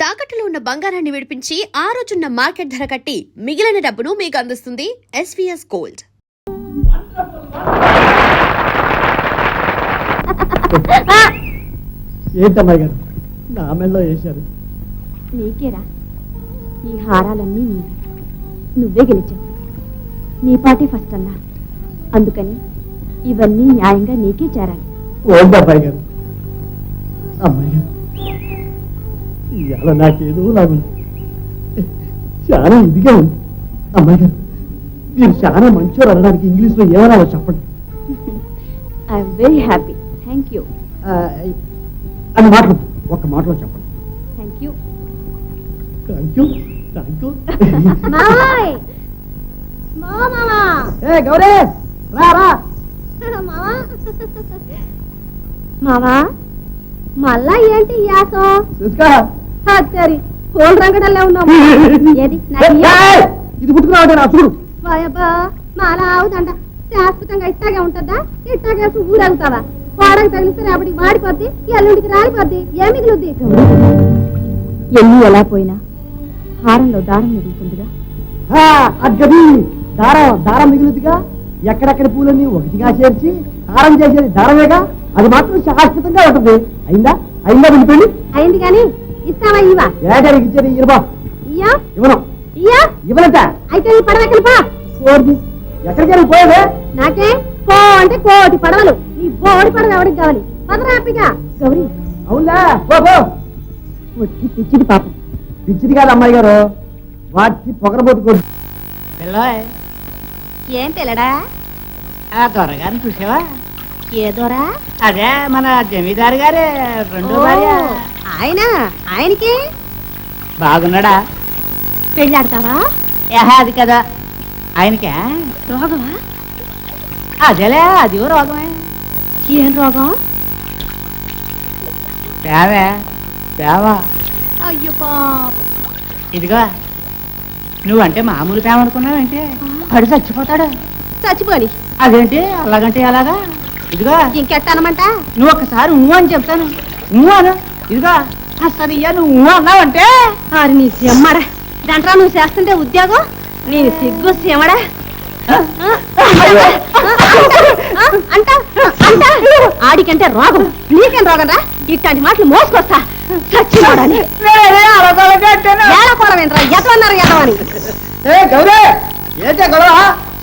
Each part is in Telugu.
తాకట్టులో ఉన్న బంగారాన్ని విడిపించి ఆ రోజున్న మార్కెట్ ధర కట్టి మిగిలిన డబ్బును మీకు అందిస్తుంది ఎస్వీఎస్ గోల్డ్. ఏంటమ్మాయి గారు నా మెళ్ళలో వేశారు? నీకేరా ఈ హారాలన్నీ నీవే, నువ్వే గెలిచావు. నీ పార్టీ ఫస్ట్ అన్నా, అందుకని ఇవన్నీ న్యాయంగా నీకే చేరాలి. ఓండి అబ్బాయి గారు. అమ్మాయి గారు ఇవాళ నాకేదో లాగుంది, చాలా ఇదిగా ఉంది. అమ్మాయి గారు మీరు చాలా మంచోరు అనడానికి ఇంగ్లీష్లో ఏమన్నా చెప్పండి. I'm very happy, thank you. అని మాటలు ఒక్క మాటలో చెప్పండి. Thank you. Thank you thank you. ఏ గౌరీ రా రా. మావా మళ్ళా ఏంటి యాసో? చూసుకో సరి కోల్ రంగడల్లే ఉన్నావు. ఏది ఇది పుట్టుకురావటే నా చూడు. వాయబ్బా మాలా అవుదంట. శాశ్వతంగా ఇట్టాగే ఉంటుందా? ఇట్టాగే ఊరవుతావా? వాడకి తగిలిస్తే రేపటికి వాడిపోద్ది, ఎల్లుండికి రాలిపోద్ది, ఏ మిగులుద్ది? ఎల్లు ఎలా పోయినా హారంలో దారం మిగులుతుందిగా. అగ్గది దారం దారం మిగులుద్దిగా. ఎక్కడెక్కడ పూలన్నీ ఒకటిగా చేర్చి హారం చేసేది దారమేగా. అది మాత్రం శాశ్వతంగా ఉంటుంది. అయిందా అయిందా వెళ్ళిపోయింది. అయింది కానీ ఇస్తావా? ఇవా ఏడాదికి ఇచ్చేది ఇరవా ఇయ్యా ఇవ్వను. ఇయ్యా ఇవ్వనంట. అయితే ఈ పడవకి పా. కోరిది ఎక్కడికి పోయేదే? నాకే కో అంటే కోటి పడవలు. నీ బోడి పడవ ఎవరికి కావాలి? పదరాపిగా గౌరీ. అవునా పో పో. వచ్చి పిచ్చిది పాపం. పిచ్చిది కాదు అమ్మాయి గారు, వాటి పొగరబోతుకోండి. ఏం పిల్లడా? ఆ దొరగారిని చూసావా? ఏ దొరా? అదే మన జమీదారు గారే రెండో భార్య. ఆయనకి బాగున్నాడా? పెళ్ళాడతావా? అది కదా ఆయనకే రోగమా? అదేలే అది రోగమే. ఏం రోగం? పేవే పేవా. అయ్యో పాప. ఇదిగో నువ్వంటే మామూలు పేమ అనుకున్నావంటే పడి చచ్చిపోతాడు. చచ్చిపోని. అదేంటి అలాగంటే అలాగా? ఇదిగో ఇంకెట్టనమంట? నువ్వు ఒక్కసారి ఊ అని చెప్తాను. ఊ అను. ఇదిగో అసలు ఇయ్య నువ్వు ఊ అన్నావంటే ఆరు నీ సిమ్మడా దాంట్లో నువ్వు చేస్తుంటే ఉద్యోగం నీ సిగ్గు సిమ్మడా అంట ఆడికంటే రోగం, నీకేం రోగం రా? ఇట్లాంటి మాటలు మోసుకొస్తా చచ్చిపోడని. ఏడకోవడమేంట్రా? ఎట్లన్నారు ఎదవని?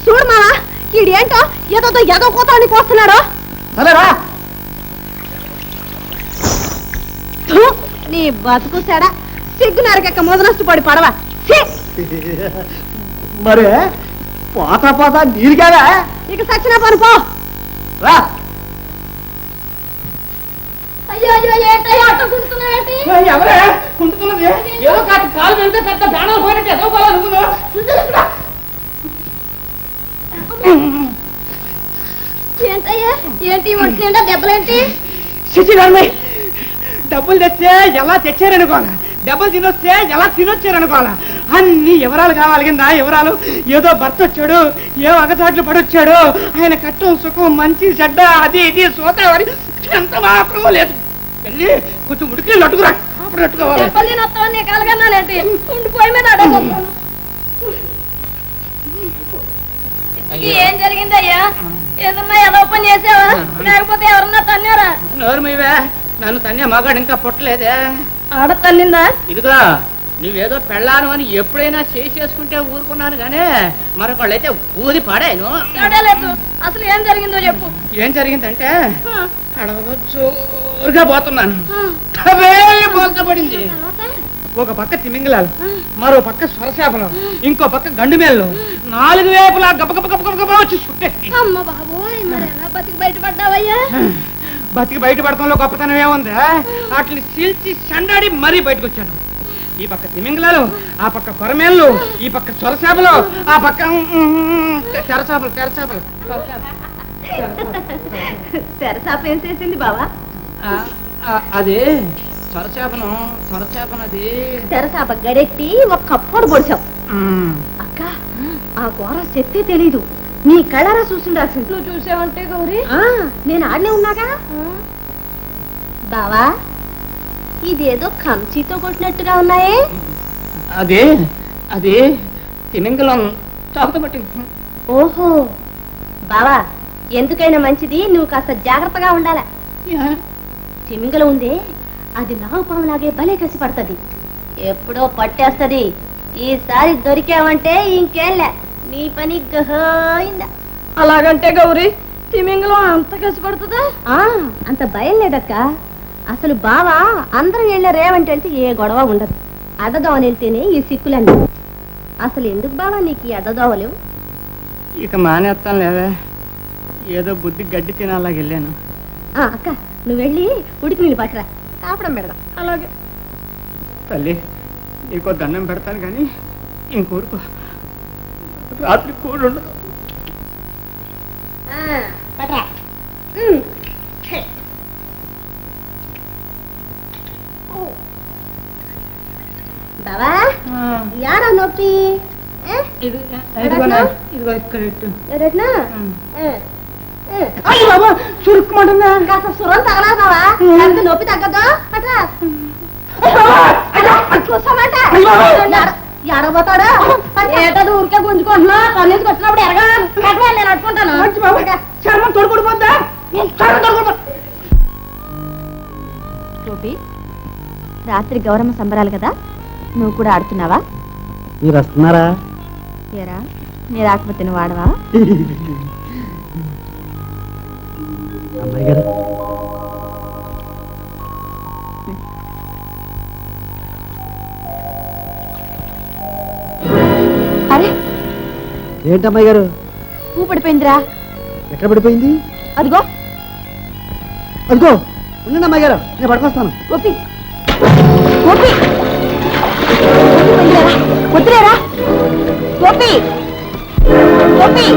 చూడు మావా, ఈడేంటో ఏదో ఏదో కూతాన్ని కోస్తున్నాడు. నీ బతుకు సెడ సిగ్గు నరకెక్క మొదనష్టపడి పడవ. మరి పోతా పోతా నీరుగారా? ఇక సచ్చిన పని పో. రా. అయ్యో అయ్యో ఏంటయ్యా అట్ట గుంటున్నావేంటి? ఎవరే కుంటున్నది? ఏదో కాలు వెళ్తే పెద్ద ప్రాణాలు పోయినట్టు ఏదో కావాలి నువ్వు. ఏంటయ్యా ఏంటి ఒంటి నిండా దెబ్బలేంటి? శశిధర్మి డబ్బులు తెచ్చే ఎలా తెచ్చారనుకోవాలా, డబ్బులు తినొస్తే ఎలా తినొచ్చారనుకోవాలా, అన్ని వివరాలు కావాలి కింద వివరాలు. ఏదో భర్త వచ్చాడు, ఏ అగచాట్లు పడొచ్చాడు, ఆయన కట్టం సుఖం మంచి చెడ్డ అది ఇది సోతావని ఎంత మాత్రం లేదు. వెళ్ళి కొంచెం ఉడికి లట్టుకురా అప్పుడు లట్టుకోవాలి. ఉండిపోయి మీద ఏం జరిగిందయ్యా? ఏదన్నా ఏదో పని చేసావా లేకపోతే ఎవరన్నా తన్నారా? నోరు మీవే, నన్ను తన్నే మగాడు ఇంకా పుట్టలేదే. ఆడ తల్లిందా? ఇదిగో నువ్వేదో పెళ్ళాను అని ఎప్పుడైనా చేసుకుంటే ఊరుకున్నాను గానీ మరొకళ్ళైతే ఊది పాడాను. అసలు ఏం జరిగిందో చెప్పు. ఏం జరిగిందంటే అడవలో జోరుగా పోతున్నాను, బోల్తా పడింది. ఒక పక్క తిమింగలాలు, మరో పక్క స్వరశాపలు, ఇంకో పక్క గండు మేళ్ళు, 4 వైపులా గబగబ వచ్చి చుట్టే. అమ్మ బాబోయ్, మరి ఎలా బతికి బయటపడ్డావయ్యా? బతికి బయటపడటంలో గొప్పతనం ఏముంది? వాటిని చీల్చి చండాడి మరీ బయటకు వచ్చాను. ఈ పక్క తిమింగలాలు, ఆ పక్క కొరమేళ్ళు, ఈ పక్క స్వరశాపలు, ఆ పక్క తెరచాపలు. తెరచాప ఏం చేసింది బావా? అది సొరచాపనది తెరచాప గడెట్టి ఒక కప్పుడు పొడిచావు. అక్క ఆ కూర శక్తి తెలీదు, నీ కళ్ళారా చూసిండాల్సింది. నువ్వు చూసావంటే గౌరీ నేను ఆడనే ఉన్నాగా. బావా ఇదేదో కంచితో కొట్టినట్టుగా ఉన్నాయే. అదే అది తిమింగలం చాకుతో పట్టింది. ఓహో బావా, ఎందుకైనా మంచిది నువ్వు కాస్త జాగ్రత్తగా ఉండాల. తిమింగలం ఉందే, అది నాగుపాములాగే భలే కసి పడుతుంది, ఎప్పుడో పట్టేస్తది. ఈసారి దొరికావంటే ఇంకేంలే, నీ పని గహైందా. అలాగంటే గౌరీ, తిమింగలం అంత కసిపడుతుందా? అంత భయం లేదక్క. అసలు బావా అందరం వెళ్ళారేమంటే వెళ్తే ఏ గొడవ ఉండదు. అడ్డదోవని వెళ్తేనే ఈ సిక్కులన్నీ. అసలు ఎందుకు బావా నీకు ఈ అడ్డదోవలు? ఇక మానేస్తాను లేవే, ఏదో బుద్ధి గడ్డి తినాలాగా వెళ్ళాను. అక్క నువ్వు వెళ్ళి ఉడికి నీళ్ళు పట్టరా, కాపడం పెడదాం. అలాగే తల్లి, నీకో దండం పెడతాను కానీ ఇంకోరుకో, రాత్రి కూడు ఉండదు. పట్టరా. బావా యాడ నొప్పి? ఇదిగో ఇక్కడ ఇట్టు. చురుక్కుమంటుందా? కాస్త సురం తగలా బావా, నొప్పి తగ్గదు. పట్టరా. చూసామాట ఎడబోతాడా? ఏటది ఊరికే గుంజుకుంటున్నా, కన్నీసుకు వచ్చినప్పుడు ఎరగా కట్టవాలి, నేను అట్టుకుంటాను. చర్మం తోడుకుడిపోద్దా? గోపి, రాత్రి గౌరమ్మ సంబరాలు కదా, నువ్వు కూడా ఆడుతున్నావా? మీరు వస్తున్నారా? ఏరా, నీ రాకపోతే నువ్వు ఆడవా? అమ్మాయి గారు, అరే ఏంటమ్మాయి గారు? పువ్వు పడిపోయిందిరా. ఎక్కడ పడిపోయింది? అదిగో. అదిగో ఉండండి అమ్మాయి గారు, నేను పడుకొస్తాను. గోపి గోపి వద్దులేరా గోపి గోపి.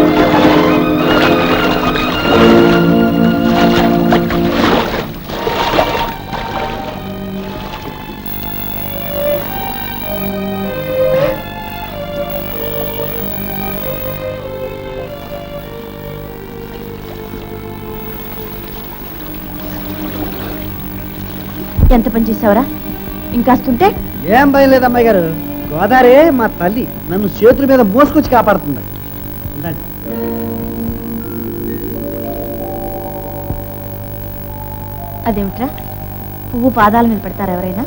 ఎంత పని చేసావురా? ఇంకాస్తుంటే ఏం భయం లేదు అమ్మాయి గారు, గోదావరి మా తల్లి నన్ను చేతుల మీద మోసుకొచ్చి కాపాడుతుంది. ఉండండి. అదేమిట్రా, పువ్వు పాదాల మీద పెడతారా ఎవరైనా?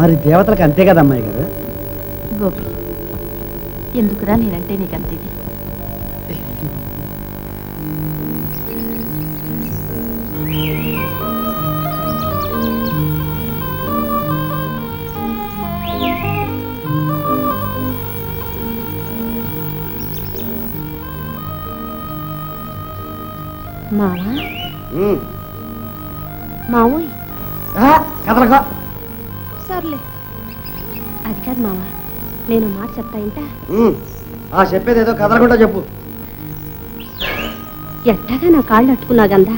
మరి దేవతలకు అంతే కదా అమ్మాయి గారు. గోపి, ఎందుకురా నేనంటే నీకంతేది? మావా మావోయ్, కదలకో. సర్లే. అది కాదు మావా, నేను మాట చెప్తా ఇంట. చెప్పేది ఏదో కదలకుండా చెప్పు. ఎట్టాగా నా కాళ్ళు అట్టుకున్నా గందా,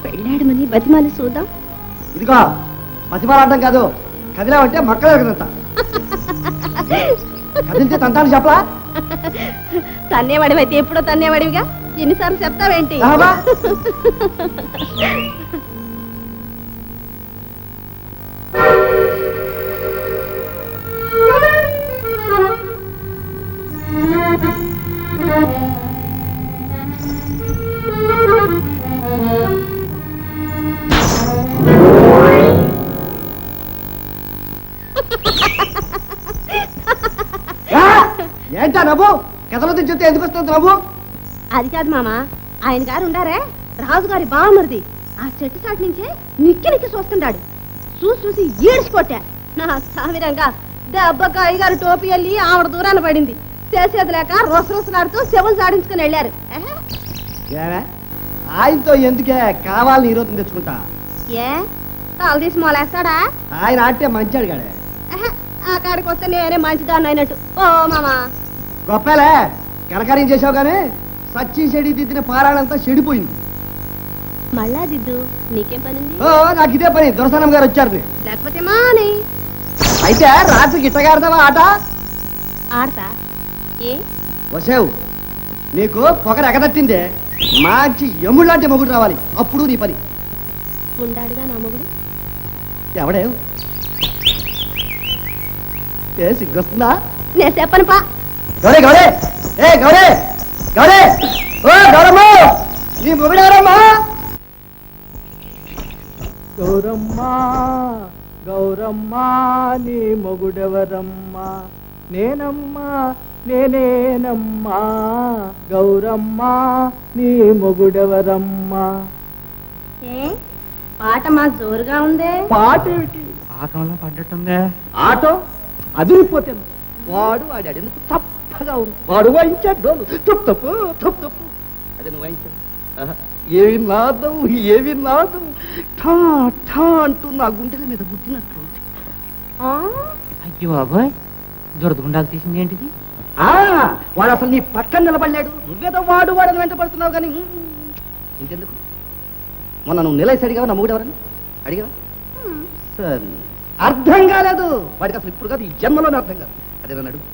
పెళ్ళాడమని బతిమాలి చూద్దాం. ఇదిగో బతిమాలాడటం కాదు, కదిలావంటే మక్కలే కదంతా. కదిలితే తంతాను చెప్పలా? తన్నేవాడివైతే ఎప్పుడో తన్నేవాడివిగా, ఎన్నిసార్లు చెప్తావేంటి? ఏంటా నవ్వు? కథలో చెప్తే ఎందుకు వస్తుంది నవ్వు? అది కాదు మామ, ఆయన గారు ఉండారే, రాజుగారి బావమరిది, ఆ చెట్టు చాటు నుంచే నిక్కి నిక్కి చూస్తుంటాడు. చూసి ఈడ్చికొట్టా. నా సామిరంగా దెబ్బక అయ్యగారు టోపీ వెళ్ళి ఆవిడ దూరాన పడింది. చేసేది లేక రొసరొసలాడుతూ శవం సాడించుకుని వెళ్ళారు. ఆయనతో ఎందుకే కావాలని ఈరోజు తెచ్చుకుంటా? ఏ తాలు తీసి మొలేస్తాడా? ఆయన ఆడితే మంచి అడిగాడే. ఆ కాడికి వస్తే నేనే మంచిదాన్ని అయినట్టు. ఓ మామా గొప్పలే, కనకార్యం చేసావు కానీ సచ్చి చెడి దిద్దిన పారాడంతా చెడిపోయింది. మళ్ళా దిద్దు, నీకేం పనింది? నాకు ఇదే పని. దొరసనం గారు వచ్చారు. లేకపోతే మాని అయితే రాత్రికి ఇట్టగా ఆడతావా ఆట? ఆడతా. ఏ వసేవు, నీకు పొగరు ఎగదట్టిందే, మంచి ఎముడు లాంటి మొగుడు రావాలి, అప్పుడు నీ పని. ఉండాడుగా నా మొగుడు. ఎవడే ఏ సిగ్గొస్తుందా? నేను చెప్పను పా. గౌరే గౌరే ఏ గౌరే గౌరే ఓ గౌరమ్మ నీ మొగుడెవరమ్మా? గౌరమ్మా గౌరమ్మా నీ మొగుడెవరమ్మా? నేనమ్మా నేనేనమ్మా గౌరమ్మా నీ మొగుడెవరమ్మా? ఏ పాట మా జోరుగా ఉందే. పాట ఏమిటి? పాకంలో పడ్డట్టుందే. ఆటో అదిరిపోతాను. వాడు వాడాడు ఎందుకు తప్పగా ఉంది. వాడు వాయించాడు డోలు తప్పు తప్పు తప్పు తప్పు. అదే నువ్వు వాయించావు. ఆహా, ఏమి నాదం ఏమి నాదం. ఠా ఠా అంటూ నా గుండెల మీద గుద్దినట్లుంది. అయ్యో బాబాయ్ దురదగుండాలు తీసింది ఏంటిది? వాడు అసలు నీ పక్కన నిలబడలేడు. నువ్వేదో వాడు వాడని వెంట పడుతున్నావు కానీ ఇంకెందుకు. మొన్న నువ్వు నిలసడిగా నా మూడు ఎవరని అడిగావా? సరే అర్థం కాలేదు వాడికి అసలు ఇప్పుడు కాదు ఈ జన్మలోనే అర్థం కాదు. అదేనా అడుగు.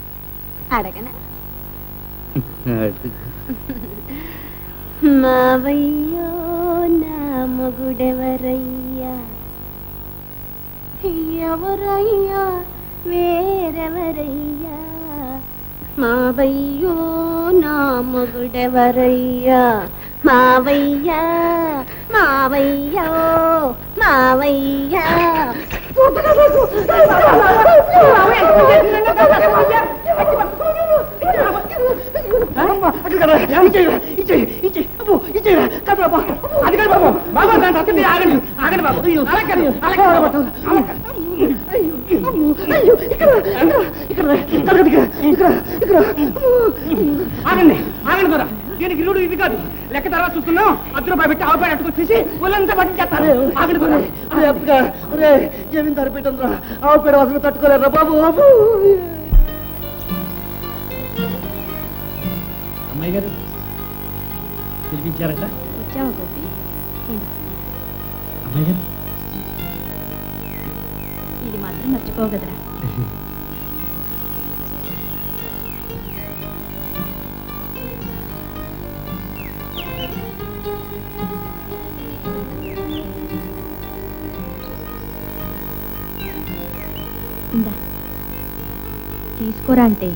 అడగనా? మావయ్యో నా మొగుడెవరయ్యా? ఎవరయ్యా వేరెవరయ్యా? మావయ్యో నా మొగుడెవరయ్యా? మావయ్యా మావయ్యో మావయ్యా. ఆగండి ఆగండి దొర. దీనికి ఇల్లుడు ఇది కాదు. లెక్క తర్వాత చూస్తున్నాం. 10 రూపాయలు పెట్టి ఆవు పేడ అట్టుకొచ్చేసి ఒళ్ళంతా పట్టించేస్తారు. ఆగండి దొర. జమీందారు పెట్టండి ఆవు పేడ అసలు తట్టుకోలేరా బాబు. అమ్మాయి గారు పిలిపించారట. వచ్చావా గోపి? అమ్మాయి గారు ఇది మాత్రం మర్చిపోగదరా. ఇందా తీసుకోరా అంటే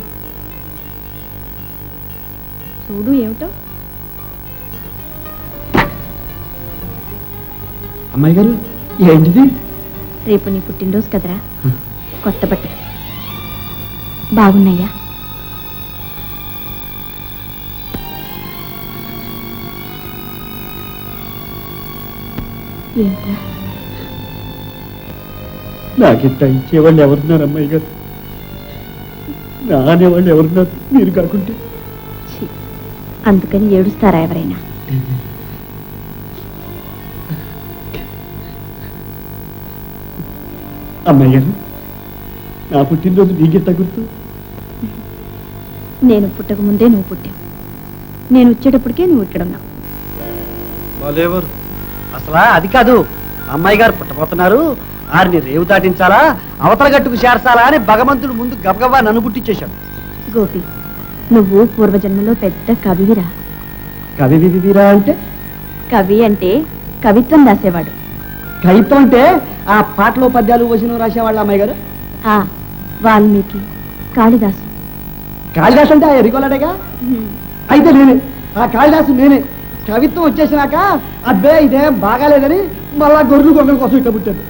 చూడు ఏమిటో. అమ్మాయి గారు ఏంటిది? రేపు నీ పుట్టినరోజు కదరా, కొత్త బట్టలు బాగున్నాయా? ఏంట్రా నాకింత ఇచ్చేవాళ్ళు ఎవరున్నారు అమ్మాయి గారు? నా అనేవాళ్ళు ఎవరున్నారు మీరు కాకుంటే? ఛీ, అందుకని ఏడుస్తారా ఎవరైనా? అమ్మాయి గారు నా పుట్టినరోజు మీకెంత గుర్తు? నేను పుట్టక ముందే నువ్వు పుట్టావు. నేను వచ్చేటప్పటికే నువ్వు ఇక్కడ ఉన్నావు. వాళ్ళెవరు? అసలా అది కాదు. అమ్మాయి గారు పుట్టబోతున్నారు, ఆరిని రేవు దాటించాలా అవతల గట్టుకు చేర్చాలా అని భగవంతుడు ముందు గబగబా నన్ను పుట్టించేశాడు. గోపి, నువ్వు పూర్వజన్మలో పెద్ద కవివిరా. కవి వివిరా అంటే? కవి అంటే కవిత్వం రాసేవాడు. కవిత్వం అంటే ఆ పాటలో పద్యాలు వచనం రాసేవాళ్ళ అమ్మాయి గారు? ఆ వాల్మీకి, కాళిదాసు. కాళిదాసు అంటే ఆ ఎరిగోలాడేగా. అయితే నేనే ఆ కాళిదాసు నేనే. కవిత్వం వచ్చేసినాక అబ్బే ఇదేం బాగాలేదని మళ్ళా గొర్రెలు గొర్రెల కోసం ఇట్ట పుట్టాడు.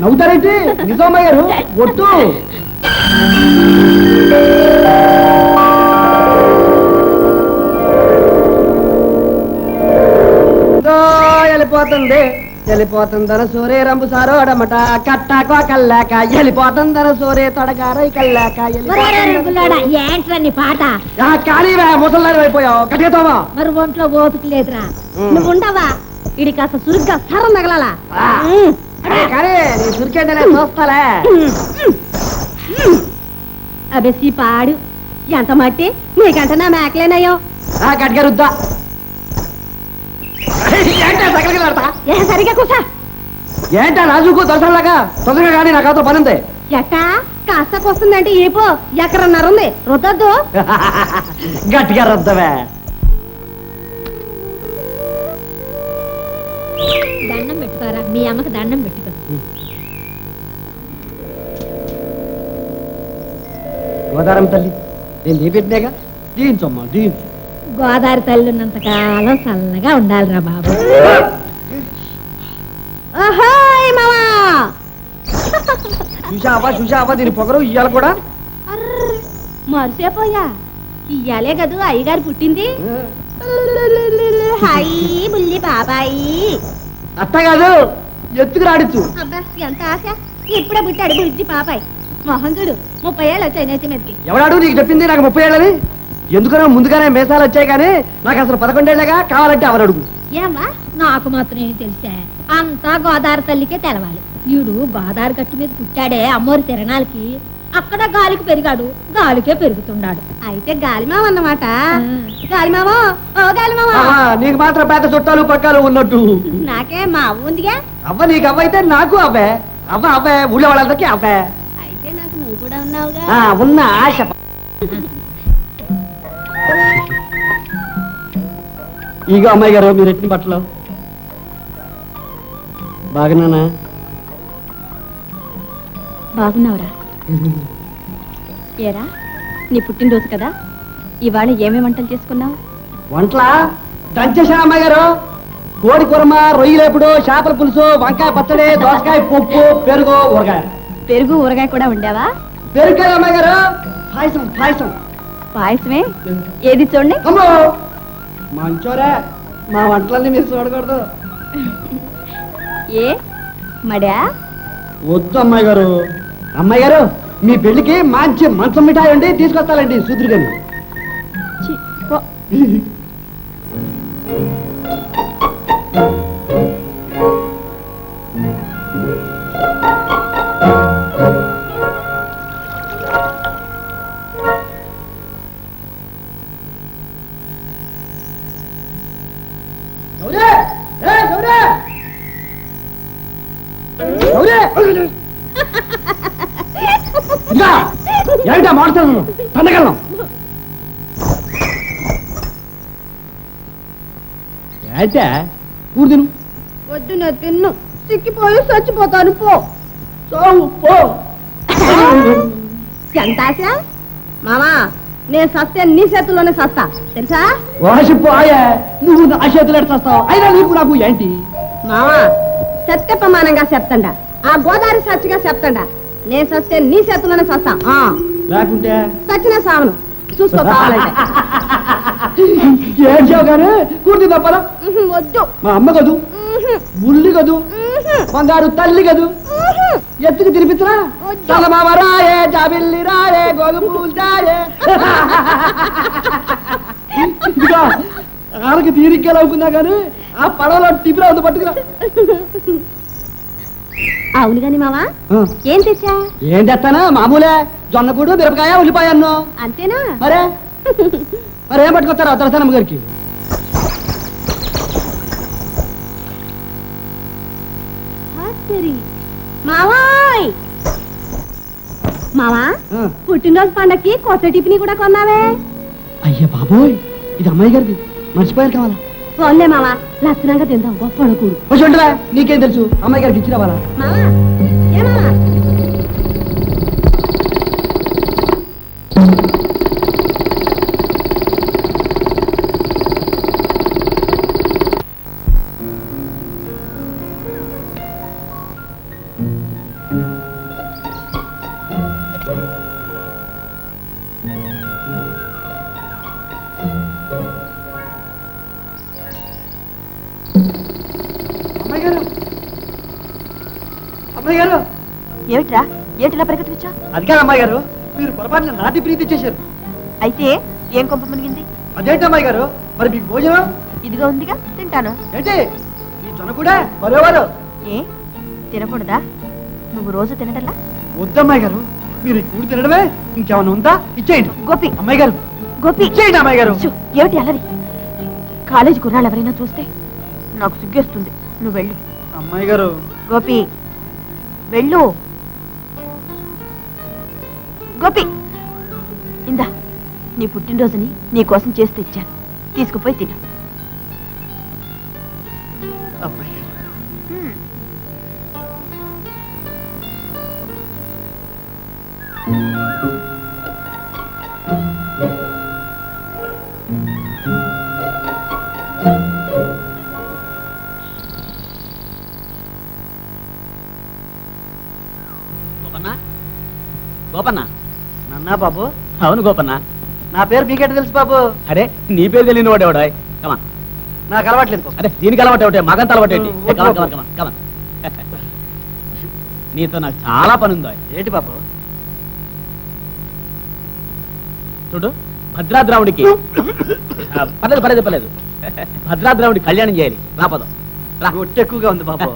నవ్వుతారేంటి? నిజామయ్య గారు ఒట్టు. వెళ్ళిపోతుంది వెళ్ళిపోతుందన సూరే రంపు సారోడమట కట్టాకో కల్లాక వెళ్ళిపోతుందన సూరే తొడగారై కల్లాక ఏంట్రా నీ పాట? ఖాళీవా ముసల్లారు అయిపోయావు కట్టేతావా? మరి ఒంట్లో ఓపిక లేదురా. నువ్వు ఉండవా? ఇడి కాస్త సురుగ్గా సరం తగలాలా? కానీ నీ సురికేంటనే చూస్తాలే. అబెసి పాడు ఎంత మట్టి నీకంటే నా మేకలేనయ్యో. గట్టిగా రుద్దా. సరిగా కూసా. ఏంటా రాజుకు దర్శనంలాగా తొందరగా కానీ నా కాతో పనుంది. ఎట్టా కాస్త వస్తుందంటే ఏపో ఎక్కడన్నారుంది రుద్దద్దు. గట్టిగా రుద్దవే. దండం పెట్టుకోరా, మీ అమ్మకి దండం పెట్టుకో. గోదారం తల్లి నేను నీ పెట్టినాగా దీంచమ్మా దీంచు. గోదావరి తల్లి ఉన్నంత కాలం చల్లగా ఉండాలిరా బాబు. చూసావా దీని పొగరు ఇయ్యాల కూడా. మరిసేపోయా ఇయ్యాలే కదూ అయ్యగారు పుట్టింది. హాయ్ బుల్లి బాబాయి. అట్ట కాదు ఎత్తుకు రాడిచ్చు. అబ్బా ఎంత ఆశ. ఇప్పుడే పుట్టాడు బుజ్జి పాపాయి. మొహం చూడు 30 ఏళ్ళు వచ్చాయి నెత్తి మీదకి. ఎవడాడు నీకు చెప్పింది నాకు 30 ఏళ్ళని? ఎందుకనో ముందుగానే మేసాలు వచ్చాయి కానీ నాకు అసలు 11 ఏళ్ళగా. కావాలంటే అవరు అడుగు. ఏమ్మా నాకు మాత్రం ఏం తెలిసా, అంతా గోదావరి తల్లికే తెలవాలి. ఈడు గోదావరి గట్టు మీద పుట్టాడే అమ్మోరి తిరణాలకి, అక్కడ గాలికి పెరిగాడు, గాలికే పెరుగుతున్నాడు. అయితే గాలిమామ అన్నమాట. గాలిమామో ఓ గాలిమామ. నీకు మాత్రం పెద్ద చుట్టాలు పక్కాలు ఉన్నట్టు. నాకే మా అవ్వ ఉందిగా. అవ్వ నీకు అవ్వ అయితే నాకు అవ్వే. అవ్వే ఊళ్ళో వాళ్ళందరికీ అవ్వే. అయితే నాకు నువ్వు కూడా ఉన్నావుగా. ఉన్న ఆశ. ఇగో అమ్మాయి గారు మీరు ఎట్టిన బట్టలు బాగున్నానా? బాగున్నావురా? ఏరా నీ పుట్టినరోజు కదా, ఇవాళ ఏమేమి వంటలు చేసుకున్నావు? వంటలా దంచేశాను అమ్మాయి గారు. కోడి కూరమ, రొయ్యలేపుడు, చేపల పులుసు, వంకాయ పచ్చడి, దోసకాయ పప్పు, పెరుగు ఊరగాయ. పెరుగు ఊరగాయ కూడా వండావా? పెరుగు కదా అమ్మాయి గారు. పాయసం పాయసం. పాయసమే ఏది చూడండి. అమ్మో మంచోరే, మా వంటలన్నీ మీరు చూడకూడదు. ఏ మడా? వద్దు అమ్మాయి గారు. అమ్మాయి గారు మీ పెళ్లికి మంచి మంచం మిఠాయి అండి తీసుకొస్తానండి సూత్రుడు గాని. ఛీ, పో. ఏంటా మాట్లాడు తనగలం. ఏంటే కూడు తిను. వద్దు నేను తిన్ను, సిక్కిపోయి చచ్చిపోతాను. పో చావు పో. ఎంత ఆశ మామా. నేను సస్తే నీ చేతుల్లోనే సస్తా తెలుసా. వాసిపోయే నువ్వు నా చేతులు ఎడతావు. అయినా నీకు నాకు ఏంటి మామా? సత్య ప్రమాణంగా చెప్తాండ, ఆ గోదావరి సచ్చిగా చెప్తాండ. నేను సస్తే నీ చేతుల్లోనే సస్తా. లేకుంటే సచ్చిన సావను చూసుకో కావాలంటే. ఏడ్చావు కానీ కూర్తి తప్పలా. వద్దు. మా అమ్మ కదూ, బుల్లి కదూ, బంగారు తల్లి కదూ, ఎత్తుకు తినిపించరా. చలమామ రాయే, జాబిల్లి రాయే, గోగు పూలు రాయే. ఇదిగో ఆడకి తీరిగ్గా అవుకున్నా కానీ ఆ పడవలో టిపిరా ఉంది పట్టుకురా. అవును గాని మావా ఏం తెచ్చా? ఏం తెస్తానా మామూలే, జొన్నకూడు, మిరపకాయ, ఉల్లిపాయ అన్ను. అంతేనా? మరేం పట్టుకొస్తారా దొరసానమ్మ గారికి? మావాయ్ మావా, పుట్టినరోజు పండక్కి కొత్త టిఫిన్ కూడా కొన్నావే. అయ్యా బాబోయ్, ఇది అమ్మాయి గారిది, మర్చిపోయారు కావాలా? పోన్లే మావా, లక్షణంగా తిందాం. గొప్ప కూడు. చూడరా నీకేం తెలుసు, అమ్మాయి గారికి ఇచ్చి రావాలా? మావా ఏ మావా? అమ్మాయి గారు ఏమిట్రా, ఏంటిలా పరిగెత్తుకొచ్చా? అది కాదు అమ్మాయి గారు, మీరు పొరపాటున నాటి ప్రీతి చేశారు. అయితే ఏం కొంప మునిగింది? అదేంటి అమ్మాయి గారు, మరి మీకు భోజనం ఇదిగా ఉందిగా, తింటాను. ఏంటి ఈ జొన్న కూడా మరోవారు? ఏ తినకూడదా? నువ్వు రోజు తినటల్లా? వద్దమ్మాయి గారు, మీరు ఈ కూడి తినడమే. ఇంకేమైనా ఉందా? ఇచ్చేయండి. గోపి, అమ్మాయి గారు గోపి, ఇచ్చేయండి అమ్మాయి గారు. ఛు, ఏమిటి అల్లరి? కాలేజీ కుర్రాళ్ళు ఎవరైనా చూస్తే నాకు సిగ్గేస్తుంది. నువ్వు వెళ్ళు. అమ్మాయి గారు గోపి వెళ్ళు. గోపి, ఇందా నీ పుట్టినరోజుని నీ కోసం చేసి తెచ్చాను, తీసుకుపోయి తిను. అమ్మాయి గారు గోపన్న గోపన్న నన్నా బాబు, అవును గోపన్న. నా పేరు మీకెట తెలుసు బాబు? అరే నీ పేరు తెలియని వాడు ఎవడా? కమన్. నాకు అలవాట్లేదు బాబు. అరే దీనికి అలవాటు ఒకటే, మగంత అలవాటు ఏంటి? వద్దు కమన్ బాబు. Come on come on come on. నీతో నాకు చాలా పని ఉందో. ఏంటి బాబు? చూడు, భద్రాద్రావుడికి పర్లేదు పర్లేదు పర్లేదు, భద్రాద్రావుడి కళ్యాణం చేయాలి. రా పదం రా. ఒట్టు ఎక్కువగా ఉంది బాబు.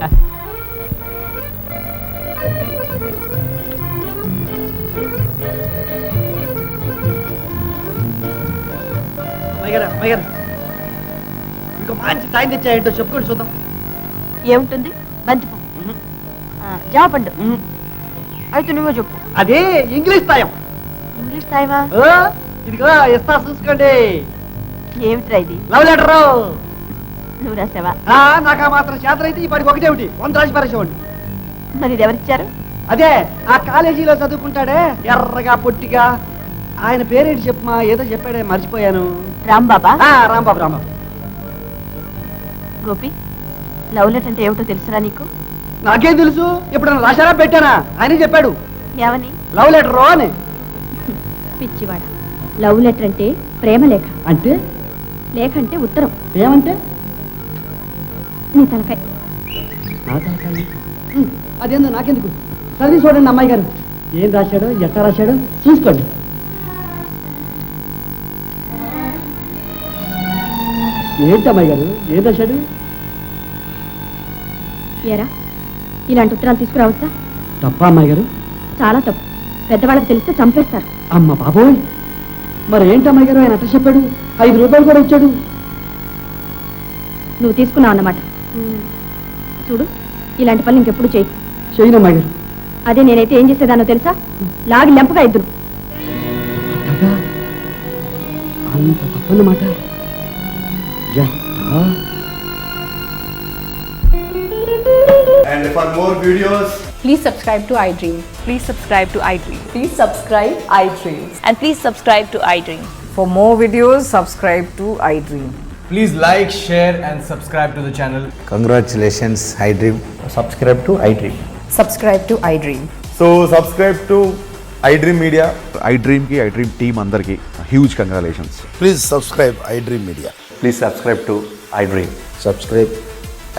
అమ్మాయి గారు, ఇంకో మంచి టైం తెచ్చాయంటో చెప్పుకొని చూద్దాం. ఏముంటుంది? బంతి పువ్వు, జాపండు. అయితే నువ్వే చెప్పు. అదే ఇంగ్లీష్ తాయం. ఇంగ్లీష్ టైమా? ఇదిగో ఇస్తా చూసుకోండి. ఏమిట్రా ఇది? Love letter. నువ్వు రాసావా? నాకు ఆ మాత్రం చేతలు అయితే ఈ పాటికి ఒకటే ఒకటి 100 రాసి పారేసేవాడి. మరి ఇది ఎవరిచ్చారు? అదే ఆ కాలేజీలో చదువుకుంటాడే, ఎర్రగా పొట్టిగా, ఆయన పేరేంటి చెప్పమా? ఏదో చెప్పాడే, మర్చిపోయాను. రాంబాబా? రాంబాబు. గోపి, లవ్ లెటర్ అంటే ఏమిటో తెలుసురా నీకు? నాకేం తెలుసు? ఎప్పుడన్నా రాశారా, పెట్టానా? ఆయన చెప్పాడు ఏమని? లవ్ లెటర్ అని. పిచ్చివాడ, లవ్ లెటర్ అంటే ప్రేమ లేఖ, అంటే లేఖ అంటే ఉత్తరం. ఏమంటే నీ తలకాయ. అదేందో నాకెందుకు? చదివి చూడండి అమ్మాయి గారు, ఏం రాశాడో ఎట్లా రాశాడో చూసుకోండి. ఏంటి అమ్మాయి గారు, ఏం రాశాడు? ఏరా, ఇలాంటి ఉత్తరాలు తీసుకురావచ్చా? తప్ప అమ్మాయి గారు? చాలా తప్పు. పెద్దవాళ్ళకి తెలిస్తే చంపేస్తారు. అమ్మ బాబోయ్, మరి ఏంటి అమ్మాయి గారు, ఆయన అట్లా చెప్పాడు? 5 రూపాయలు కూడా ఇచ్చాడు. నువ్వు తీసుకున్నావు అన్నమాట. చూడు, ఇలాంటి పనులు ఇంకెప్పుడు చేయి. చేయను అమ్మాయి గారు. అదే నేనైతే ఏం చేసేదానో తెలుసా? లాగి లెంపగా ఇద్దును. అంత తప్పన్నమాట. And for more videos, Please subscribe to iDream. Please subscribe to iDream. Please subscribe iDream. And please subscribe to iDream. For more videos, subscribe to iDream. please like, share and subscribe to the channel. Congratulations, iDream. Subscribe to iDream. Subscribe to iDream. So subscribe to iDream Media. iDream team andarki huge congratulations. Please subscribe iDream Media. Please subscribe to iDream. Subscribe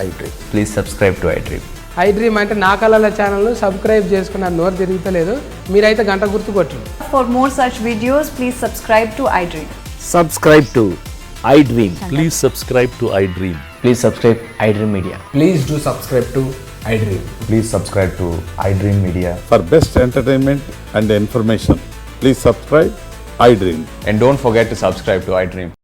iDream. Please subscribe to iDream. iDream అంటే నా కళల ఛానల్ను సబ్స్క్రైబ్ చేసుకున్న నోరు తిరుగుతలేదు. మీరైతే గంట గుర్తు కొట్టండి. For more such videos, please subscribe to iDream. Subscribe to iDream. Please subscribe to iDream. Please subscribe iDream Media. Please do subscribe to iDream. Please subscribe to iDream Media. For best entertainment and information, please subscribe iDream. And don't forget to subscribe to iDream.